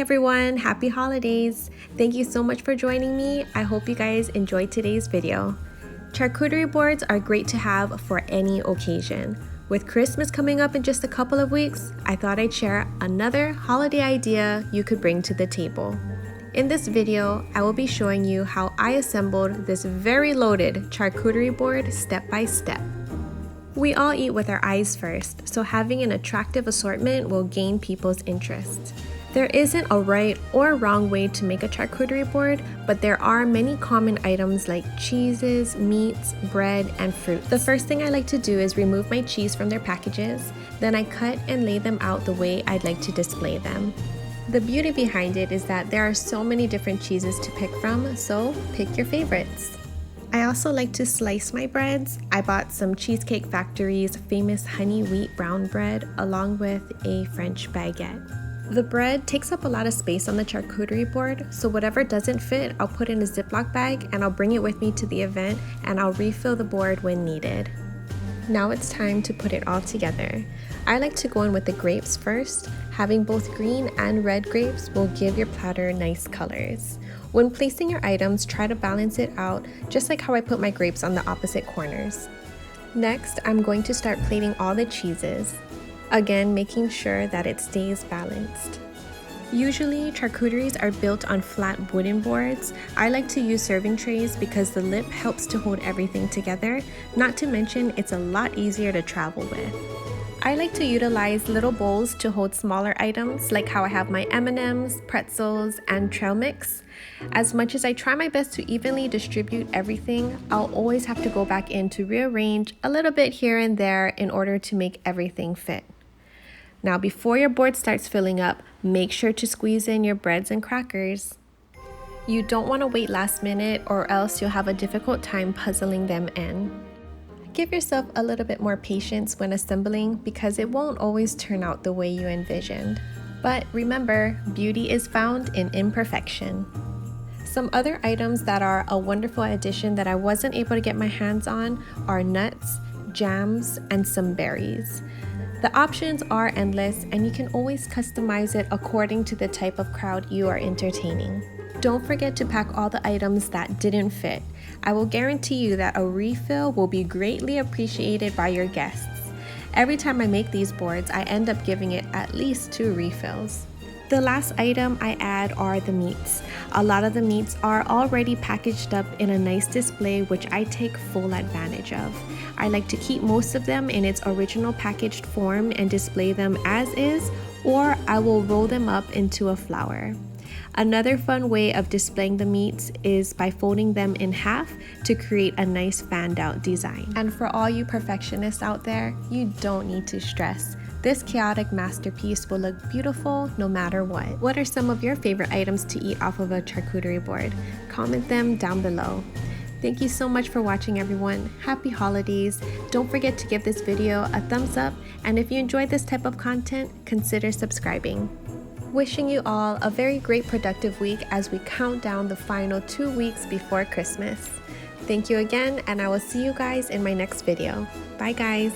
everyone, happy holidays! Thank you so much for joining me. I hope you guys enjoyed today's video. Charcuterie boards are great to have for any occasion. With Christmas coming up in just a couple of weeks, I thought I'd share another holiday idea you could bring to the table. In this video, I will be showing you how I assembled this very loaded charcuterie board step by step. We all eat with our eyes first, so having an attractive assortment will gain people's interest. There isn't a right or wrong way to make a charcuterie board, but there are many common items like cheeses, meats, bread, and fruit. The first thing I like to do is remove my cheese from their packages, then I cut and lay them out the way I'd like to display them. The beauty behind it is that there are so many different cheeses to pick from, so pick your favorites. I also like to slice my breads. I bought some Cheesecake Factory's famous honey wheat brown bread along with a French baguette. The bread takes up a lot of space on the charcuterie board, so whatever doesn't fit, I'll put in a Ziploc bag and I'll bring it with me to the event and I'll refill the board when needed. Now it's time to put it all together. I like to go in with the grapes first. Having both green and red grapes will give your platter nice colors. When placing your items, try to balance it out, just like how I put my grapes on the opposite corners. Next, I'm going to start plating all the cheeses. Again, making sure that it stays balanced. Usually, charcuteries are built on flat wooden boards. I like to use serving trays because the lip helps to hold everything together, not to mention it's a lot easier to travel with. I like to utilize little bowls to hold smaller items, like how I have my M&Ms, pretzels, and trail mix. As much as I try my best to evenly distribute everything, I'll always have to go back in to rearrange a little bit here and there in order to make everything fit. Now, before your board starts filling up, make sure to squeeze in your breads and crackers. You don't want to wait last minute or else you'll have a difficult time puzzling them in. Give yourself a little bit more patience when assembling because it won't always turn out the way you envisioned. But remember, beauty is found in imperfection. Some other items that are a wonderful addition that I wasn't able to get my hands on are nuts, jams, and some berries. The options are endless and you can always customize it according to the type of crowd you are entertaining. Don't forget to pack all the items that didn't fit. I will guarantee you that a refill will be greatly appreciated by your guests. Every time I make these boards, I end up giving it at least 2 refills. The last item I add are the meats. A lot of the meats are already packaged up in a nice display, which I take full advantage of. I like to keep most of them in its original packaged form and display them as is, or I will roll them up into a flower. Another fun way of displaying the meats is by folding them in half to create a nice fanned out design. And for all you perfectionists out there, you don't need to stress. This chaotic masterpiece will look beautiful no matter what. What are some of your favorite items to eat off of a charcuterie board? Comment them down below. Thank you so much for watching, everyone. Happy holidays. Don't forget to give this video a thumbs up, and if you enjoyed this type of content, consider subscribing. Wishing you all a very great productive week as we count down the final 2 weeks before Christmas. Thank you again, and I will see you guys in my next video. Bye guys.